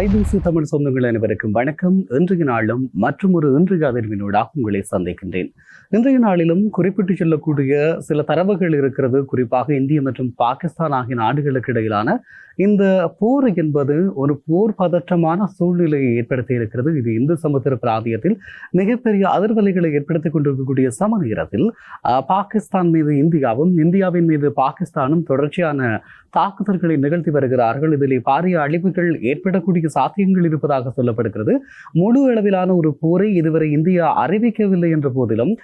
IBC Tamil சொந்தங்கள் அனைவருக்கும் வணக்கம். இன்றைய நாளும் மற்றும் ஒரு இன்றைய அதிர்வினூடாக உங்களை சந்திக்கின்றேன். இன்றைய நாளிலும் குறிப்பிட்டு சொல்லக்கூடிய சில தரவுகள் இருக்கிறது. குறிப்பாக இந்திய மற்றும் பாகிஸ்தான் ஆகிய நாடுகளுக்கு இடையிலான இந்த போர் என்பது ஒரு போர் பதற்றமான சூழ்நிலையை ஏற்படுத்தி இருக்கிறது. இது இந்து சமுத்திர பிராந்தியத்தில் மிகப்பெரிய அதிர்வலைகளை ஏற்படுத்திக் கொண்டிருக்கக்கூடிய சம நேரத்தில் பாகிஸ்தான் மீது இந்தியாவும், இந்தியாவின் மீது பாகிஸ்தானும் தொடர்ச்சியான தாக்குதல்களை நிகழ்த்தி வருகிறார்கள். இதிலே பாரிய அழிவுகள் ஏற்படக்கூடிய சாத்தியங்கள் இருப்பதாக சொல்லப்படுகிறது. முழு அளவிலான ஒரு போரை இதுவரை இந்தியா அறிவிக்கவில்லை என்ற போதிலும்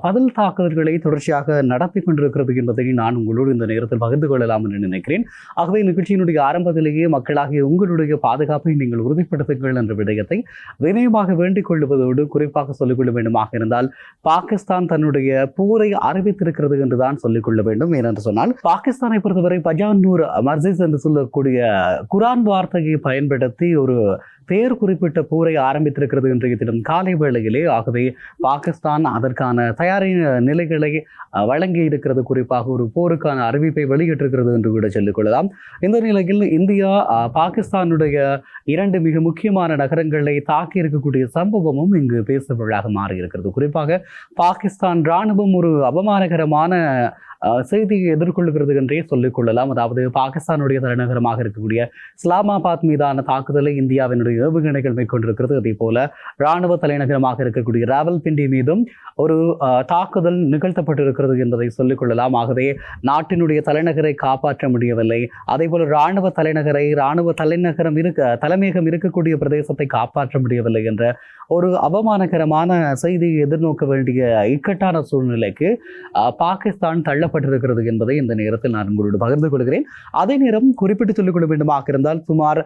பதில் தாக்குதல்களை தொடர்ச்சியாக நடத்தி கொண்டிருக்கிறது என்பதை நான் உங்களோடு இந்த நேரத்தில் பகிர்ந்து கொள்ளலாம் என்று நினைக்கிறேன். ஆகவே நிகழ்ச்சியினுடைய ஆரம்பத்திலேயே மக்களாகிய உங்களுடைய பாதுகாப்பை நீங்கள் உறுதிப்படுத்துங்கள் என்ற விடயத்தை வினயமாக வேண்டிக் கொள்வதோடு குறிப்பாக சொல்லிக்கொள்ள வேண்டுமாக இருந்தால் பாகிஸ்தான் தன்னுடைய போரை அறிவித்திருக்கிறது என்றுதான் சொல்லிக்கொள்ள வேண்டும். ஏனென்று சொன்னால் பாகிஸ்தானை பொறுத்தவரை பஜானூர் மர்ஜிஸ் என்று சொல்லக்கூடிய குரான் வார்த்தையை பயன்படுத்தி ஒரு பெயர் குறிப்பிட்ட போரை ஆரம்பித்திருக்கிறது இன்றைய தினம் காலை வேளையிலே. ஆகவே பாகிஸ்தான் அதற்கான தயாரி நிலைகளை வழங்கி இருக்கிறது. குறிப்பாக ஒரு போருக்கான அறிவிப்பை வெளியிட்டிருக்கிறது என்று கூட சொல்லிக்கொள்ளலாம். இந்த நிலையில் இந்தியா பாகிஸ்தானுடைய இரண்டு மிக முக்கியமான நகரங்களை தாக்கி இருக்கக்கூடிய சம்பவமும் இங்கு பேசுபொருளாக மாறியிருக்கிறது. குறிப்பாக பாகிஸ்தான் இராணுவம் ஒரு அவமானகரமான செய்தியை எதிர்கொள்கிறது என்றே சொல்லிக் கொள்ளலாம். அதாவது பாகிஸ்தானுடைய தலைநகரமாக இருக்கக்கூடிய இஸ்லாமாபாத் மீதான தாக்குதலை இந்தியாவினுடைய ஏவுகணைகள் மேற்கொண்டிருக்கிறது. அதே போல இராணுவ தலைநகரமாக இருக்கக்கூடிய ராவல்பிண்டி மீதும் ஒரு தாக்குதல் நிகழ்த்தப்பட்டிருக்கிறது என்பதை சொல்லிக் கொள்ளலாம். ஆகவே நாட்டினுடைய தலைநகரை காப்பாற்ற முடியவில்லை. அதே போல இராணுவ தலைநகரம் தலைமையகம் இருக்கக்கூடிய பிரதேசத்தை காப்பாற்ற முடியவில்லை என்ற ஒரு அவமானகரமான செய்தியை எதிர்நோக்க வேண்டிய இக்கட்டான சூழ்நிலைக்கு பாகிஸ்தான் தள்ளப்பட்டிருக்கிறது என்பதை இந்த நேரத்தில் நான் உங்களோடு பகிர்ந்து கொள்கிறேன். அதே நேரம் குறிப்பிட்டு சொல்லிக் கொள்ள வேண்டுமாக இருந்தால் சுமார்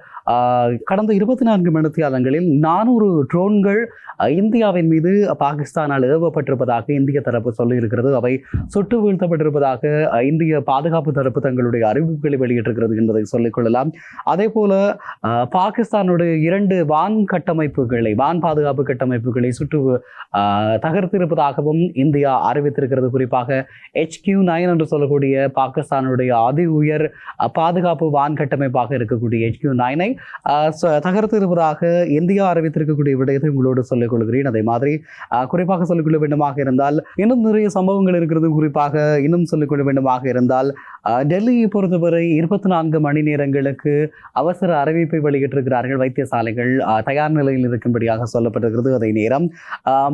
கடந்த 24 மணித்தியாலங்களில் 400 ட்ரோன்கள் இந்தியாவின் மீது பாகிஸ்தானால் ஏவப்பட்டிருப்பதாக இந்திய தரப்பு சொல்லியிருக்கிறது. அவை சுட்டு வீழ்த்தப்பட்டிருப்பதாக இந்திய பாதுகாப்பு தரப்பு தங்களுடைய அறிவிப்புகளை வெளியிட்டிருக்கிறது என்பதை சொல்லிக் கொள்ளலாம். அதே போல பாகிஸ்தானுடைய 2 வான் பாதுகாப்பு கட்டமைப்புகளை சுட்டு தகர்த்திருப்பதாகவும் இந்தியா அறிவித்திருக்கிறது. குறிப்பாக HQ-9 என்று சொல்லக்கூடிய பாகிஸ்தானுடைய அதி உயர் பாதுகாப்பு வான் கட்டமைப்பாக இருக்கக்கூடிய HQ-9 தகர்த்திருப்பதாக இந்தியா அறிவித்திருக்கக்கூடிய விடயத்தை உங்களோடு சொல்லிக் கொள்கிறேன். அதே மாதிரி குறிப்பாக சொல்லிக்கொள்ள வேண்டுமாக இருந்தால் இன்னும் நிறைய சம்பவங்கள் இருக்கிறது. குறிப்பாக இன்னும் சொல்லிக்கொள்ள வேண்டுமாக இருந்தால் டெல்லியை பொறுத்தவரை 24 மணி நேரங்களுக்கு அவசர அறிவிப்பை வெளியிட்டிருக்கிறார்கள். வைத்தியசாலைகள் தயார் நிலையில் இருக்கும்படியாக சொல்லப்பட்டிருக்கிறது. அதே நேரம்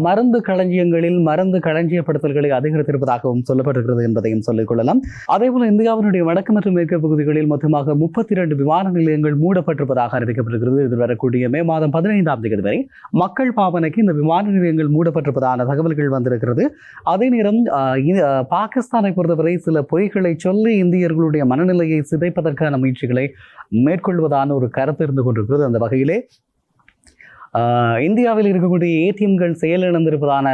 மருந்து களஞ்சியங்களில் மருந்து களஞ்சியப்படுத்தல்களை அதிகரித்திருப்பதாகவும் சொல்லப்பட்டிருக்கிறது என்பதையும் சொல்லிக் கொள்ளலாம். அதே போல இந்தியாவினுடைய வடக்கு மற்றும் மேற்கு பகுதிகளில் மொத்தமாக 32 விமான நிலையங்கள் மூடப்பட்டிருப்பதாக அறிவிக்கப்பட்டிருக்கிறது. இது வரக்கூடிய மே மாதம் 15ஆம் தேதி வரை மக்கள் பாவனைக்கு இந்த விமான நிலையங்கள் மூடப்பட்டிருப்பதான தகவல்கள் வந்திருக்கிறது. அதே நேரம் பாகிஸ்தானை பொறுத்தவரை சில பொய்களை சொல்லி இந்தியர்களுடைய மனநிலையை சிதைப்பதற்கான முயற்சிகளை மேற்கொள்வதான ஒரு கருத்து இருந்து கொண்டிருக்கிறது. அந்த வகையிலே இந்தியாவில் இருக்கக்கூடிய ஏடிஎம்கள் செயலிழந்திருப்பதான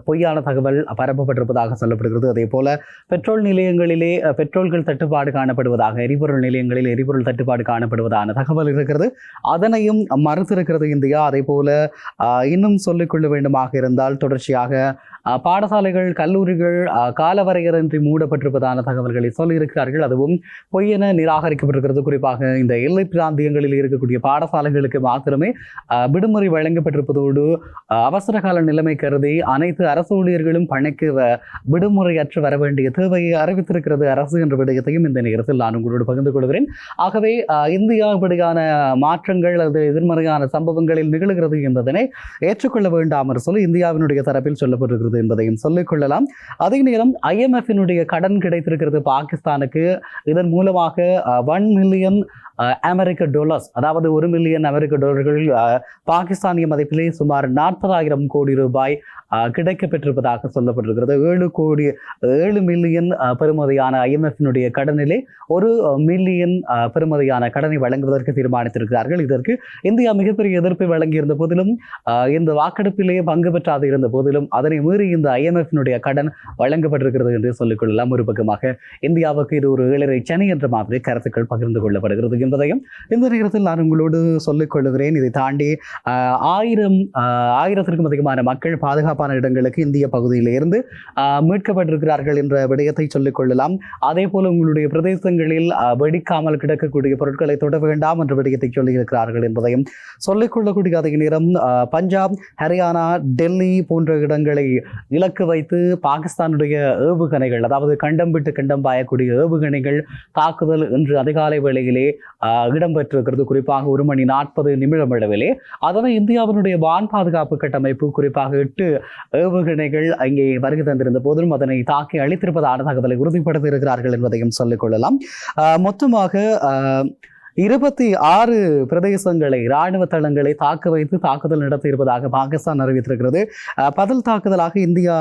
பொய்யான தகவல் பரப்பப்பட்டிருப்பதாக சொல்லப்படுகிறது. அதே போல பெட்ரோல் நிலையங்களிலே பெட்ரோல்கள் தட்டுப்பாடு காணப்படுவதாக, எரிபொருள் நிலையங்களில் எரிபொருள் தட்டுப்பாடு காணப்படுவதான தகவல் இருக்கிறது. அதனையும் மறுத்திருக்கிறது இந்தியா. அதே போல இன்னும் சொல்லிக்கொள்ள வேண்டுமாக இருந்தால் தொடர்ச்சியாக பாடசாலைகள், கல்லூரிகள் காலவரையறையின்றி மூடப்பட்டிருப்பதான தகவல்களை சொல்லியிருக்கிறார்கள். அதுவும் பொய்யென நிராகரிக்கப்பட்டிருக்கிறது. குறிப்பாக இந்த எல்லை பிராந்தியங்களில் இருக்கக்கூடிய பாடசாலைகளுக்கு மாத்திரமே விடுமுறை வழங்கப்பட்டிருப்பதோடு அவசர கால நிலைமை கருதி அனைத்து அரசு ஊழியர்களும் பணிக்கு விடுமுறையற்று வர வேண்டிய தேவையை அறிவித்திருக்கிறது அரசு என்ற விடயத்தையும் இந்த நேரத்தில் நான் உங்களோடு பகிர்ந்து கொள்கிறேன். ஆகவே இந்தியா இப்படியான மாற்றங்கள் அல்லது எதிர்மறையான சம்பவங்களில் நிகழ்கிறது என்பதனை ஏற்றுக்கொள்ள வேண்டாம் என்று சொல்லி இந்தியாவினுடைய தரப்பில் சொல்லப்பட்டிருக்கிறது என்பதையும் சொல்லிக் கொள்ளலாம். அதே நேரம் IMF-இனுடைய கடன் கிடைத்திருக்கிறது பாகிஸ்தானுக்கு. இதன் மூலமாக $1 மில்லியன் அமெரிக்க டாலர்ஸ், அதாவது $1 மில்லியன் அமெரிக்க டாலர்கள் பாகிஸ்தானிய மதிப்பிலே சுமார் 40,000 கோடி ரூபாய் கிடைக்கப்பெற்றிருப்பதாக சொல்லப்பட்டிருக்கிறது. 7 மில்லியன் பெறுமதியான IMF-இனுடைய கடனிலே 1 மில்லியன் பெறுமதியான கடனை வழங்குவதற்கு தீர்மானித்திருக்கிறார்கள். இதற்கு இந்தியா மிகப்பெரிய எதிர்ப்பை வழங்கியிருந்த போதிலும், இந்த வாக்கெடுப்பிலே பங்கு பெற்றாது இருந்த போதிலும் அதனை மீறி இந்த IMF-இனுடைய கடன் வழங்கப்பட்டிருக்கிறது என்று சொல்லிக் கொள்ளலாம். ஒரு பக்கமாக இந்தியாவுக்கு இது ஒரு 7.5 சனி என்ற மாதிரி கருத்துக்கள் பகிர்ந்து கொள்ளப்படுகிறது. என்பதையும் இந்த நேரத்தில் நான் உங்களோடு சொல்லிக் கொள்கிறேன். இதை தாண்டி ஆயிரத்திற்கும் அதிகமான மக்கள் பாதுகாப்பான இடங்களுக்கு இந்திய பகுதியில் இருந்து மீட்கப்பட்டிருக்கிறார்கள் என்ற விடயத்தை சொல்லிக் கொள்ளலாம். அதே போல உங்களுடைய பிரதேசங்களில் வெடிக்காமல் கிடக்கக்கூடிய பொருட்களை தொட வேண்டாம் என்ற விடயத்தை சொல்லியிருக்கிறார்கள் என்பதையும் சொல்லிக் கொள்ளக்கூடிய அதே நேரம் பஞ்சாப், ஹரியானா, டெல்லி போன்ற இடங்களை இலக்கு வைத்து பாகிஸ்தானுடைய ஏவுகணைகள், அதாவது கண்டம் விட்டு கண்டம் பாயக்கூடிய ஏவுகணைகள் தாக்குதல் இன்று அதிகாலை வேளையிலே இடம்பெற்றிருக்கிறது. குறிப்பாக 1 மணி 40 நிமிடம் அளவிலே. அதனை இந்தியாவினுடைய வான் பாதுகாப்பு கட்டமைப்பு குறிப்பாக 8 ஏவுகணைகள் அங்கே வருகை தந்திருந்த போதிலும் அதனை தாக்கி அளித்திருப்பதான தகவலை உறுதிப்படுத்தி இருக்கிறார்கள் என்பதையும் சொல்லிக் கொள்ளலாம். மொத்தமாக 26 பிரதேசங்களை, இராணுவ தளங்களை தாக்க வைத்து தாக்குதல் நடத்தியிருப்பதாக பாகிஸ்தான் அறிவித்திருக்கிறது. பதில் தாக்குதலாக இந்தியா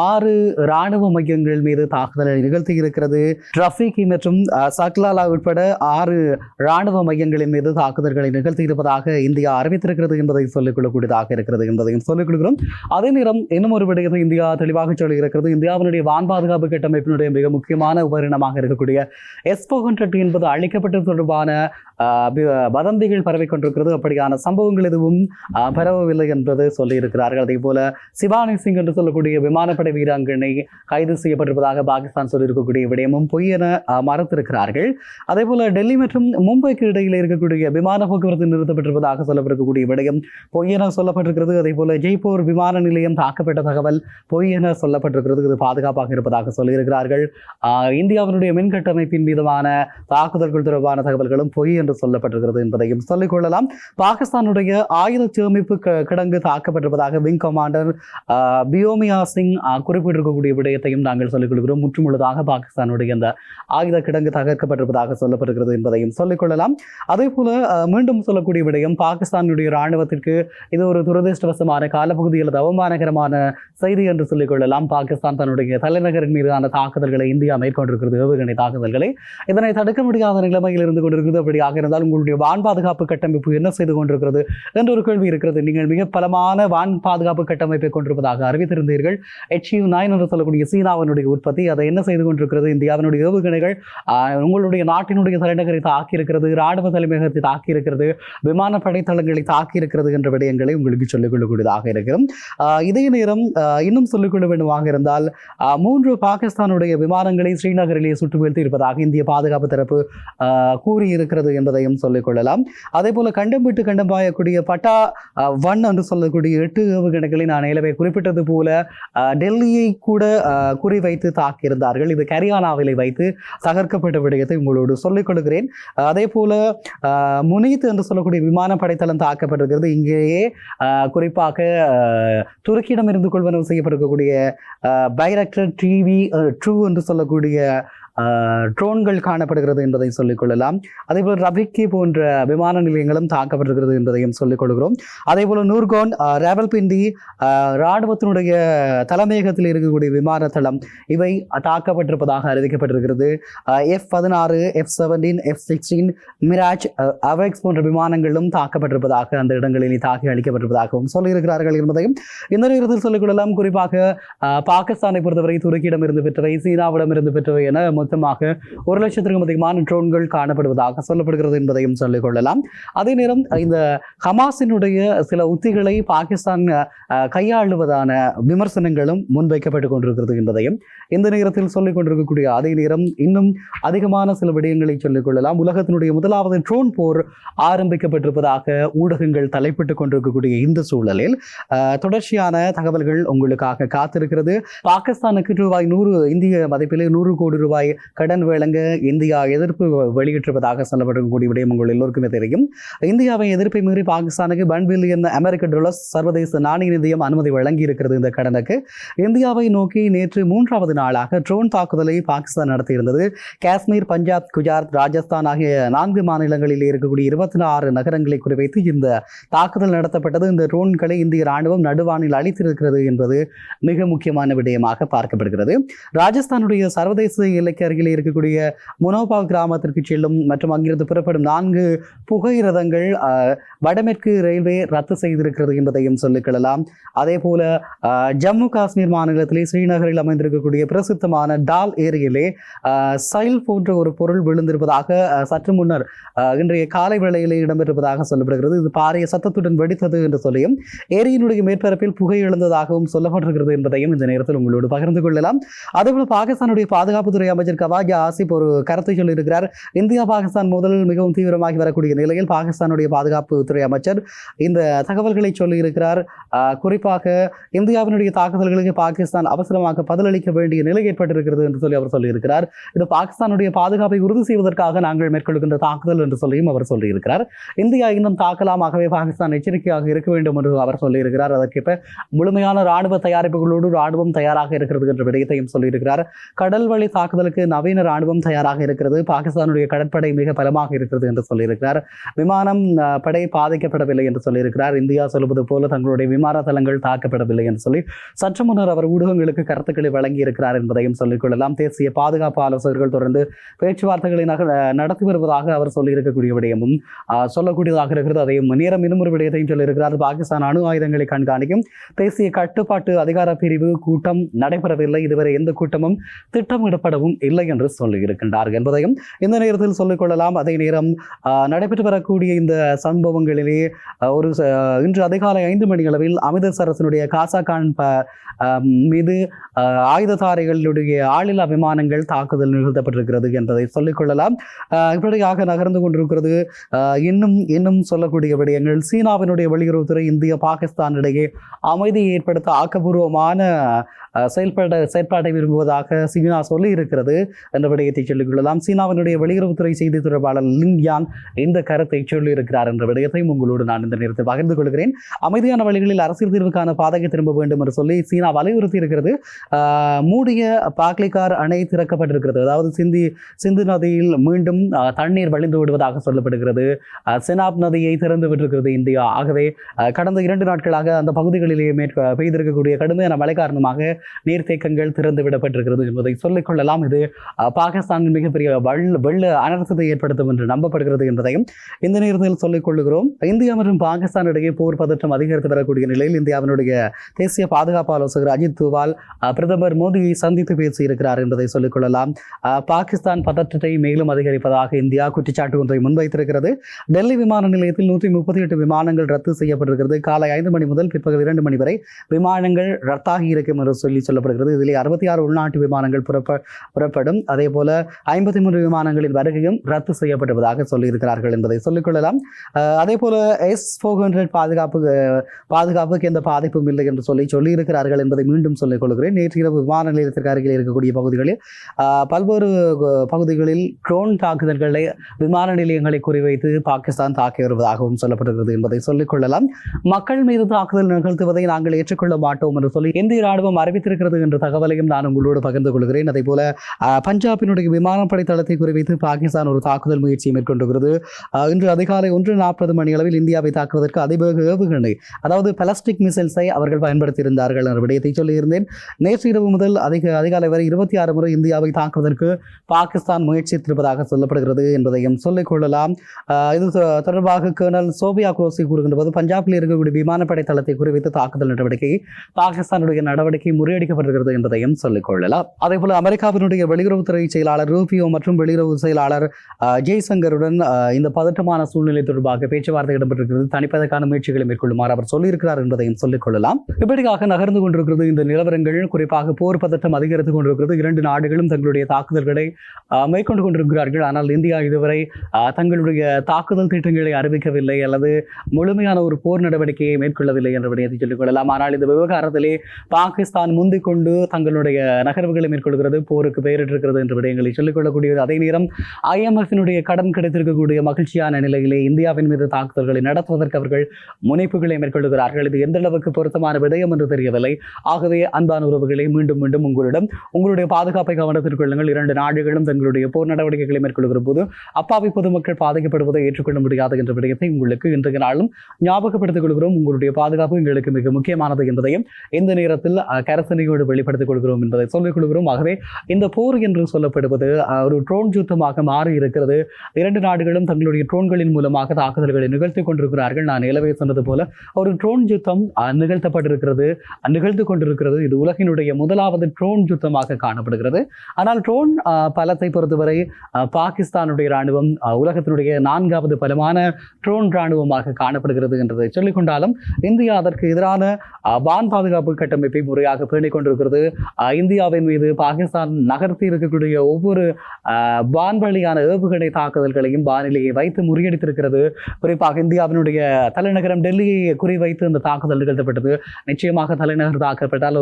6 இராணுவ மையங்கள் மீது தாக்குதலை நிகழ்த்தி இருக்கிறது. ரஃபீகி மற்றும் சக்லாலா உட்பட 6 இராணுவ மையங்களின் மீது தாக்குதல்களை நிகழ்த்தி இருப்பதாக இந்தியா அறிவித்திருக்கிறது என்பதை சொல்லிக் கொள்ளக்கூடியதாக இருக்கிறது என்பதையும் சொல்லிக் கொள்கிறோம். அதே நேரம் இன்னும் ஒரு விடயத்தை இந்தியா தெளிவாக சொல்லியிருக்கிறது. இந்தியாவினுடைய வான் பாதுகாப்பு கட்டமைப்பினுடைய மிக முக்கியமான உபகரணமாக இருக்கக்கூடிய S-400 என்பது அளிக்கப்பட்டது தொடர்பான வதந்திகள் பரவி கொண்டிருக்கிறது. அப்படியான சம்பவங்கள் எதுவும் பரவவில்லை என்பது சொல்லியிருக்கிறார்கள். அதே போல சிவானி சிங் என்று சொல்லக்கூடிய விமானப்படை வீராங்கனை கைது செய்யப்பட்டிருப்பதாக பாகிஸ்தான் சொல்லியிருக்கக்கூடிய விடயமும் பொய் என மறுத்திருக்கிறார்கள். அதே போல டெல்லி மற்றும் மும்பைக்கு இடையில் இருக்கக்கூடிய விமான போக்குவரத்து நிறுத்தப்பட்டிருப்பதாக சொல்லப்பட்டிருக்கக்கூடிய விடயம் பொய் என சொல்லப்பட்டிருக்கிறது. அதே போல ஜெய்ப்பூர் விமான நிலையம் தாக்கப்பட்ட தகவல் பொய் என சொல்லப்பட்டிருக்கிறது. இது பாதுகாப்பாக இருப்பதாக சொல்லியிருக்கிறார்கள். இந்தியாவினுடைய மின் கட்டமைப்பின் மீதான தாக்குதல்கள் தொடர்பான தகவல்களும் பொய் என்று சொல்லப்பட்டிருக்கிறது என்பதையும் சொல்லிக் கொள்ளலாம். பாகிஸ்தானுடைய ஆயுத சேமிப்பு கிடங்கு தாக்கப்பட்டிருப்பதாக விங் கமாண்டர் பியோமியா சிங் குறிப்பிட்டிருக்கக்கூடிய விடயத்தையும் நாங்கள் சொல்லிக் கொள்கிறோம். முற்றுமுழுதாக பாகிஸ்தானுடைய அந்த ஆயுத கிடங்கு தகர்க்கப்பட்டிருப்பதாக சொல்லப்பட்டிருக்கிறது என்பதையும் சொல்லிக் கொள்ளலாம். அதே போல மீண்டும் சொல்லக்கூடிய விடயம், பாகிஸ்தானுடைய இராணுவத்திற்கு இது ஒரு துரதிருஷ்டவசமான காலப்பகுதியில் அவமானகரமான செய்தி என்று சொல்லிக் கொள்ளலாம். பாகிஸ்தான் தன்னுடைய தலைநகரின் மீதான தாக்குதல்களை இந்தியா மேற்கொண்டிருக்கிறது, ஏவுகணை தாக்குதல்களை. இதனை தடுக்க முடியாத நிலைமையில் இருந்து கொண்டிருக்கிறது. அப்படியாக இருந்தால் உங்களுடைய வான் பாதுகாப்பு கட்டமைப்பு என்ன செய்து கொண்டிருக்கிறது என்ற ஒரு கேள்வி இருக்கிறது. நீங்கள் மிக பலமான வான் பாதுகாப்பு கட்டமைப்பை கொண்டிருப்பதாக அறிவித்திருந்தீர்கள். HU-9 என்று சொல்லக்கூடிய சீனாவினுடைய உற்பத்தி, அதை என்ன செய்து கொண்டிருக்கிறது? இந்தியாவினுடைய ஏவுகணைகள் உங்களுடைய நாட்டினுடைய தலைநகரை தாக்கியிருக்கிறது, இராணுவ தலைமையகத்தை தாக்கியிருக்கிறது, விமானப்படை தளங்களை தாக்கியிருக்கிறது என்ற விடயங்களை உங்களுக்கு சொல்லிக் கொள்ளக்கூடியதாக இருக்கிறோம். இதே நேரம் இன்னும் சொல்லிக்கொள்ள வேண்டுமாக இருந்தால் 3 பாகிஸ்தானுடைய விமானங்களை ஸ்ரீநகரிலே சுட்டு வீழ்த்தி இருப்பதாக இந்திய பாதுகாப்பு தரப்பு கூறியிருக்கிறது என்பதையும் சொல்லிக் கொள்ளலாம். அதே போல கண்டம் விட்டு கண்டம் பாயக்கூடிய பட்டா 1 என்று சொல்லக்கூடிய 8 ஏவுகணைகளை நான் ஏலவே குறிப்பிட்டது போல டெல்லியை கூட குறிவைத்து தாக்கியிருந்தார்கள். இது ஹரியானாவிலே வைத்து தகர்க்கப்பட்ட விடயத்தை உங்களோடு சொல்லிக் கொள்கிறேன். அதே போல முனீத் என்று சொல்லக்கூடிய விமானப்படை தளம் தாக்கப்பட்டிருக்கிறது. இங்கேயே குறிப்பாக துருக்கியிடம் இருந்து கொள்வனவு செய்யப்பட்டிருக்கக்கூடிய பைரக்டர் TV-2 என்று சொல்லக்கூடிய ட்ரோன்கள் காணப்படுகிறது என்பதை சொல்லிக் கொள்ளலாம். அதேபோல் ரபிக்கி போன்ற விமான நிலையங்களும் தாக்கப்பட்டிருக்கிறது என்பதையும் சொல்லிக் கொள்கிறோம். அதேபோல நூர்கோன், ராவல்பிண்டி இராணுவத்தினுடைய தலைமையகத்தில் இருக்கக்கூடிய விமான தளம் இவை தாக்கப்பட்டிருப்பதாக அறிவிக்கப்பட்டிருக்கிறது. F-16, F-17, F-16, மிராஜ், அவெக்ஸ் போன்ற விமானங்களும் தாக்கப்பட்டிருப்பதாக அந்த இடங்களில் தாக்கி அளிக்கப்பட்டிருப்பதாகவும் சொல்லியிருக்கிறார்கள் என்பதையும் இந்த நேரத்தில் சொல்லிக் கொள்ளலாம். குறிப்பாக பாகிஸ்தானை பொறுத்தவரை துருக்கியிடமிருந்து பெற்றவை, சீனாவிடமிருந்து பெற்றவை என மொத்தமாக 1,00,000க்கும் அதிகமான ட்ரோன்கள் காணப்படுவதாக சொல்லப்படுகிறது என்பதையும் சொல்லிக் கொள்ளலாம். அதே நேரம் இந்த ஹமாஸினுடைய சில உத்திகளை பாகிஸ்தான் கையாளுவதான விமர்சனங்களும் முன்வைக்கப்பட்டுக் கொண்டிருக்கிறது என்பதையும் இந்த நேரத்தில் சொல்லிக் கொண்டிருக்கக்கூடிய அதே நேரம் இன்னும் அதிகமான சில விடயங்களை சொல்லிக் கொள்ளலாம். உலகத்தினுடைய முதலாவது ட்ரோன் போர் ஆரம்பிக்கப்பட்டிருப்பதாக ஊடகங்கள் தலைப்பிட்டுக் கொண்டிருக்கக்கூடிய இந்த சூழலில் தொடர்ச்சியான தகவல்கள் உங்களுக்காக காத்திருக்கிறது. பாகிஸ்தானுக்கு ₹100 இந்திய மதிப்பிலே 100 கோடி ரூபாய் கடன் வழங்க இந்தியா எதிர்ப்பு வெளியிட்டிருப்பதாக சொல்லப்படக்கூடிய விடயம் உங்கள் எல்லோருக்குமே தெரியும். இந்தியாவின் எதிர்ப்பை மீறி பாகிஸ்தானுக்கு $1 பில்லியன் சர்வதேச நாணய நிதியம் அனுமதி வழங்கி இருக்கிறது. இந்த கடனுக்கு இந்தியாவை நோக்கி நேற்று 3வது நாளாக ட்ரோன் தாக்குதலை பாகிஸ்தான் நடத்தியிருந்தது. காஷ்மீர், பஞ்சாப், குஜராத், ராஜஸ்தான் ஆகிய 4 மாநிலங்களில் இருக்கக்கூடிய 26 நகரங்களை குறிவைத்து இந்த தாக்குதல் நடத்தப்பட்டது. இந்த ட்ரோன்களை இந்திய ராணுவம் நடுவானில் அளித்திருக்கிறது என்பது மிக முக்கியமான விடயமாக பார்க்கப்படுகிறது. ராஜஸ்தானுடைய சர்வதேச எல்லைக்கு எல்லைக்கு அருகில் இருக்கக்கூடிய முனோபா கிராமத்திற்கு செல்லும் மற்றும் அங்கிருந்து புறப்படும் 4 புகை ரதங்கள் வடமேற்கு ரயில்வே ரத்து செய்திருக்கிறது என்பதையும் சொல்லிக்கொள்ளலாம். அதே போல ஜம்மு காஷ்மீர் மாநிலத்திலே ஸ்ரீநகரில் அமைந்திருக்கக்கூடிய பிரசித்தமான டால் ஏரியிலே சைல் போன்ற ஒரு பொருள் விழுந்திருப்பதாக சற்று முன்னர் இன்றைய காலை வேளையிலே இடம்பெற்றிருப்பதாக சொல்லப்படுகிறது. இது பாரிய சத்தத்துடன் வெடித்தது என்று சொல்லியும் ஏரியினுடைய மேற்பரப்பில் புகை எழுந்ததாகவும் சொல்லப்பட்டிருக்கிறது என்பதையும் இந்த நேரத்தில் உங்களோடு பகிர்ந்து கொள்ளலாம். அதேபோல பாகிஸ்தானுடைய பாதுகாப்புத்துறை அமைச்சர் கவாஜா ஆசிப் ஒரு கருத்தை சொல்லியிருக்கிறார். இந்தியா பாகிஸ்தான் மோதல் மிகவும் தீவிரமாகி வரக்கூடிய நிலையில் பாகிஸ்தானுடைய பாதுகாப்புத்துறை அமைச்சர் இந்த தகவல்களை சொல்லியிருக்கிறார். குறிப்பாக இந்தியாவினுடைய தாக்குதல்களுக்கு பாகிஸ்தான் அவசரமாக பதிலளிக்க வேண்டிய நிலை ஏற்பட்டிருக்கிறது என்று சொல்லி அவர் சொல்லியிருக்கிறார். இது பாகிஸ்தானுடைய பாதுகாப்பை உறுதி செய்வதற்காக நாங்கள் மேற்கொள்கின்ற தாக்குதல் என்று சொல்லியும் அவர் சொல்லியிருக்கிறார். இந்தியா இன்னும் தாக்கலாம், ஆகவே பாகிஸ்தான் எச்சரிக்கையாக இருக்க வேண்டும் என்று அவர் சொல்லியிருக்கிறார். அதற்கேற்ப முழுமையான ராணுவ தயாரிப்புகளோடு ராணுவம் தயாராக இருக்கிறது என்ற விடயத்தையும் சொல்லியிருக்கிறார். கடல் வழி தாக்குதலுக்கு நவீன ராணுவம் தயாராக இருக்கிறது, பாகிஸ்தானுடைய கடற்படை மிக பலமாக இருக்கிறது என்று சொல்லியிருக்கிறார். விமானம் படை பாதிக்கப்படவில்லை என்று சொல்லியிருக்கிறார். இந்தியா சொல்வது போல தங்களுடைய விமான தளங்கள் தாக்கப்படவில்லை என்று சொல்லி சற்று முன்னர் அவர் ஊடகங்களுக்கு கருத்துக்களை வழங்கி இருக்கிறார் என்பதையும் சொல்லிக்கொள்ளலாம். தேசிய பாதுகாப்பு ஆலோசகர்கள் தொடர்ந்து பேச்சுவார்த்தைகளை நடத்தி வருவதாக அவர் சொல்லியிருக்கக்கூடிய விடயமும் சொல்லக்கூடியதாக இருக்கிறது. அதையும் நேரம் இன்னும் ஒரு விடயத்தையும் சொல்லியிருக்கிறார். பாகிஸ்தான் அணு ஆயுதங்களை கண்காணிக்கும் தேசிய கட்டுப்பாட்டு அதிகார பிரிவு கூட்டம் நடைபெறவில்லை, இதுவரை எந்த கூட்டமும் திட்டமிடப்படவும் இல்லை என்று சொல்லியிருக்கின்றார் என்பதையும் இந்த நேரத்தில் சொல்லிக்கொள்ளலாம். அதே நேரம் நடைபெற்று வரக்கூடிய இந்த சம்பவங்களிலே இன்று அதிகாலை 5 மணி அளவில் அமிர்தசரசனுடைய காசாகான் மீது ஆயுததாரிகளுடைய ஆளில்லா விமானங்கள் தாக்குதல் நிகழ்த்தப்பட்டிருக்கிறது என்பதை சொல்லிக்கொள்ளலாம். இப்படியாக நகர்ந்து கொண்டிருக்கிறது. இன்னும் சொல்லக்கூடிய விடயங்கள், சீனாவினுடைய வெளியுறவுத்துறை இந்தியா பாகிஸ்தான் இடையே அமைதியை ஏற்படுத்த ஆக்கப்பூர்வமான செயற்பாட்டை விரும்புவதாக சீனா சொல்லி இருக்கிறது என்ற விடயத்தை சொல்லிக் கொள்ளலாம். சீனாவினுடைய வெளியுறவுத்துறை செய்தி தொடர்பாளர் லின் யான் இந்த கருத்தை சொல்லியிருக்கிறார் என்ற விடயத்தையும் உங்களோடு நான் இந்த நேரத்தில் பகிர்ந்து கொள்கிறேன். அமைதியான வழிகளில் அரசியல் தீர்வுக்கான பாதையை திரும்ப வேண்டும் என்று சொல்லி சீனா வலியுறுத்தி இருக்கிறது. மூடிய பாக்லிகார் அணை திறக்கப்பட்டிருக்கிறது. அதாவது சிந்து நதியில் மீண்டும் தண்ணீர் வழிந்து விடுவதாக சொல்லப்படுகிறது. செனாப் நதியை திறந்து விட்டிருக்கிறது இந்தியா. ஆகவே கடந்த 2 நாட்களாக அந்த பகுதிகளிலேயே பெய்திருக்கக்கூடிய கடுமையான மழை காரணமாக நீர்த்தேக்கங்கள் திறந்து விடப்பட்டிருக்கிறது என்பதை சொல்லிக் கொள்ளலாம். இது பாகிஸ்தானின் மிகப்பெரிய வெள்ள அனர்த்தத்தை ஏற்படுத்தும் என்று நம்பப்படுகிறது என்பதையும் இந்த நேரத்தில் சொல்லிக் கொள்ளுகிறோம். இந்தியா மற்றும் பாகிஸ்தான் இடையே போர் பதற்றம் அதிகரித்து வரக்கூடிய நிலையில் இந்தியாவினுடைய தேசிய பாதுகாப்பு ஆலோசகர் அஜித் தோவால் பிரதமர் மோடியை சந்தித்து பேசியிருக்கிறார் என்பதை சொல்லிக் கொள்ளலாம். பாகிஸ்தான் பதற்றத்தை மேலும் அதிகரிப்பதாக இந்தியா குற்றச்சாட்டு ஒன்றை முன்வைத்திருக்கிறது. டெல்லி விமான நிலையத்தில் 138 விமானங்கள் ரத்து செய்யப்பட்டிருக்கிறது. காலை 5 மணி முதல் பிற்பகல் 2 மணி வரை விமானங்கள் ரத்தாகி இருக்கும் என்று சொல்லப்படுகிறது. இதில் 66 உள்நாட்டு விமானங்கள் புறப்படும். அதே போல 53 விமானங்களின் வருகையும் ரத்து செய்யப்பட்டுவதாக சொல்லியிருக்கிறார்கள் என்பதை சொல்லிக்கொள்ளலாம். அதே போல S-400 பாதுகாப்புக்கு எந்த பாதிப்பும் இல்லை என்று சொல்லியிருக்கிறார்கள் என்பதை மீண்டும் சொல்லிக் கொள்கிறேன். நேற்று இரவு விமான நிலையத்திற்கு அருகில் இருக்கக்கூடிய பகுதிகளில் பல்வேறு பகுதிகளில் ட்ரோன் தாக்குதல்களை விமான நிலையங்களை குறிவைத்து பாகிஸ்தான் தாக்கி வருவதாகவும் சொல்லப்படுகிறது என்பதை சொல்லிக் கொள்ளலாம். மக்கள் மீது தாக்குதல் நிகழ்த்துவதை நாங்கள் ஏற்றுக்கொள்ள மாட்டோம் என்று சொல்லி இந்திய ராணுவம் அறிவித்திருக்கிறது என்ற தகவலையும் நான் உங்களோடு பகிர்ந்து கொள்கிறேன். அதே போல பஞ்சாபினுடைய விமானப்படை தளத்தை குறிவைத்து பாகிஸ்தான் ஒரு தாக்குதல் முயற்சியை மேற்கொண்டிருக்கிறது. இன்று அதிகாலை 1:40 மணி அளவில் இந்தியாவை தாக்குவதற்கு அதிவேக ஏவுகணை, அதாவது பலாஸ்டிக் மிசைல்ஸை அவர்கள் பயன்படுத்தியிருந்தார்கள் என்ற விடயத்தை சொல்லியிருந்தேன். நேற்று இரவு முதல் அதிகாலை வரை 26 முறை இந்தியாவை தாக்குவதற்கு பாகிஸ்தான் முயற்சித்திருப்பதாக சொல்லப்படுகிறது என்பதையும் சொல்லிக் கொள்ளலாம். இது தொடர்பாக கர்னல் சோபியா குரோசி கூறுகின்ற போது பஞ்சாபில் இருக்கக்கூடிய விமானப்படை தளத்தை குறிவைத்து தாக்குதல் நடவடிக்கை பாகிஸ்தானுடைய நடவடிக்கை முறியடிக்கப்பட்டிருக்கிறது என்பதையும் சொல்லிக் கொள்ளலாம். அதே போல அமெரிக்காவினுடைய வெளியுறவுத்துறை செயலாளர் ரூபியோ மற்றும் வெளியுறவு செயலாளர் ஜெய்சங்கருடன் இந்த பதற்றமான சூழ்நிலை தொடர்பாக பேச்சுவார்த்தை இடம்பெற்றிருக்கிறது. தணிப்பதற்கான முயற்சிகளை மேற்கொள்ளுமாறு அவர் சொல்லியிருக்கிறார் என்பதையும் சொல்லிக் கொள்ளலாம். இப்படியாக நகர்ந்து கொண்டிருக்கிறது இந்த நிலவரங்கள். குறிப்பாக போர் பதற்றம் அதிகரித்துக் கொண்டிருக்கிறது. 2 நாடுகளும் தங்களுடைய தாக்குதல்களை மேற்கொண்டு கொண்டிருக்கிறார்கள். ஆனால் இந்தியா இதுவரை தங்களுடைய தாக்குதல் திட்டங்களை அறிவிக்கவில்லை அல்லது முழுமையான ஒரு போர் நடவடிக்கையை மேற்கொள்ளவில்லை என்ற விடயத்தை சொல்லிக் கொள்ளலாம். ஆனால் இந்த விவகாரத்திலே பாகிஸ்தான் முந்திக் கொண்டு தங்களுடைய நகர்வுகளை மேற்கொள்கிறது, போருக்கு பெயரிட்டிருக்கிறது என்ற விடயங்களை சொல்லிக் கொள்ளக்கூடியது. அதே நேரம் IMF-இனுடைய கடன் கிடைத்திருக்கக்கூடிய மகிழ்ச்சியான நிலையிலே இந்தியாவின் மீது தாக்குதல்களை நடத்துவதற்கு அவர்கள் முனைப்புகளை மேற்கொள்கிறார்கள். இது எந்த அளவுக்கு பொருத்தமான விடயம் என்று தெரியவில்லை. ஆகவே அன்பான உறவுகளை மீண்டும் உங்களுடைய பாதுகாப்பை கவனத்தில் கொள்ளுங்கள். 2 நாடுகளும் தங்களுடைய போர் நடவடிக்கைகளை மேற்கொள்கிற போது அப்பாவி பொதுமக்கள் பாதிக்கப்படுவதை ஏற்றுக்கொள்ள முடியாது என்ற விடயத்தை உங்களுக்கு இன்றைய நாளும் ஞாபகப்படுத்திக் கொள்கிறோம். உங்களுடைய பாதுகாப்பு எங்களுக்கு மிக முக்கியமானது என்பதையும் இந்த நேரத்தில் கருத்து பிரார்த்தனையோடு வெளிப்படுத்திக் கொள்கிறோம் என்பதை சொல்லிக் கொள்கிறோம். ஆகவே இந்த போர் என்று சொல்லப்படுவது ஒரு ட்ரோன் யுத்தமாக மாறி இருக்கிறது. இரண்டு நாடுகளும் தங்களுடைய ட்ரோன்களின் மூலமாக தாக்குதல்களை நிகழ்த்தி கொண்டிருக்கிறார்கள். நான் நிலவே சொன்னது போல ஒரு ட்ரோன் யுத்தம் நிகழ்த்து கொண்டிருக்கிறது. இது உலகினுடைய முதலாவது ட்ரோன் யுத்தமாக காணப்படுகிறது. ஆனால் ட்ரோன் பலத்தை பொறுத்தவரை பாகிஸ்தானுடைய ராணுவம் உலகத்தினுடைய 4வது பலமான ட்ரோன் ராணுவமாக காணப்படுகிறது என்றதை சொல்லிக் கொண்டாலும் இந்தியா அதற்கு எதிரான வான் பாதுகாப்பு கட்டமைப்பை முறையாக பேணிக் கொண்டிருக்கிறது. இந்தியாவின் மீது பாகிஸ்தான் நகர்த்தி இருக்கக்கூடிய ஒவ்வொரு வான்வழியான ஏவுகணை தாக்குதல்களையும் வானிலையை வைத்து முறியடித்திருக்கிறது. குறிப்பாக இந்தியாவினுடைய தலைநகரம் டெல்லியை குறிவைத்து இந்த தாக்குதல் நிகழ்த்தப்பட்டது. நிச்சயமாக தலைநகர் தாக்கப்பட்டால்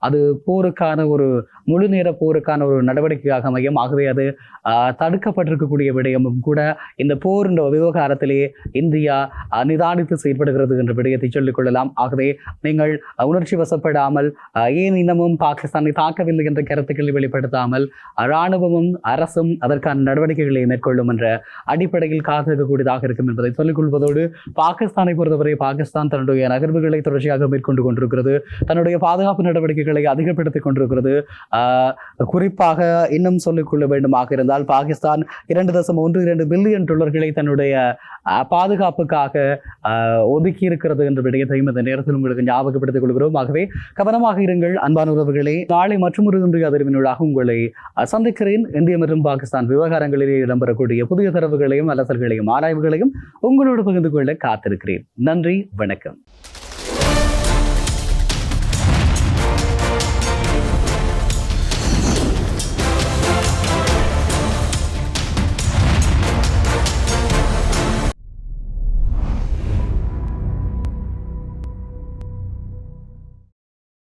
அது போருக்கான ஒரு முழு நேர போருக்கான ஒரு நடவடிக்கையாக அமையும். ஆகவே அது தடுக்கப்பட்டிருக்கக்கூடிய விடயமும் கூட இந்த போர் விவகாரத்திலே இந்தியா நிதானித்து செயல்படுகிறது என்ற விடயத்தை சொல்லிக் கொள்ளலாம். ஆகவே நீங்கள் உணர்ச்சி வசப்படாமல் ஏன் இன்னமும் பாகிஸ்தானை தாக்கவில்லை என்ற கருத்துக்களை வெளிப்படுத்தாமல் இராணுவமும் அரசும் அதற்கான நடவடிக்கைகளை மேற்கொள்ளும் என்ற அடிப்படையில் காத்திருக்கக்கூடியதாக இருக்கும் என்பதை சொல்லிக் கொள்வதோடு பாகிஸ்தானை பொறுத்தவரை பாகிஸ்தான் தன்னுடைய நகர்வுகளை தொடர்ச்சியாக மேற்கொண்டு கொண்டிருக்கிறது. தன்னுடைய பாதுகாப்பு நடவடிக்கைகளை அதிகப்படுத்திக் கொண்டிருக்கிறது. குறிப்பாக இன்னும் சொல்லிக் கொள்ள வேண்டுமாக இருந்தால் பாகிஸ்தான் $2.12 பில்லியன் தன்னுடைய பாதுகாப்புக்காக ஒதுக்கி இருக்கிறது என்ற விடயத்தையும் இந்த நேரத்தில் உங்களுக்கு ஞாபகப்படுத்திக் கொள்கிறோம். ஆகவே கவனமாக இருங்கள் அன்பான உறவுகளே. நாளை மற்றொரு இன்றைய அதிர்வினூடாக உங்களை சந்திக்கிறேன். இந்திய மற்றும் பாகிஸ்தான் விவகாரங்களிலே இடம்பெறக்கூடிய புதிய தரவுகளையும் அலசல்களையும் ஆராய்வுகளையும் உங்களோடு பகிர்ந்து கொள்ள காத்திருக்கிறேன். நன்றி, வணக்கம்.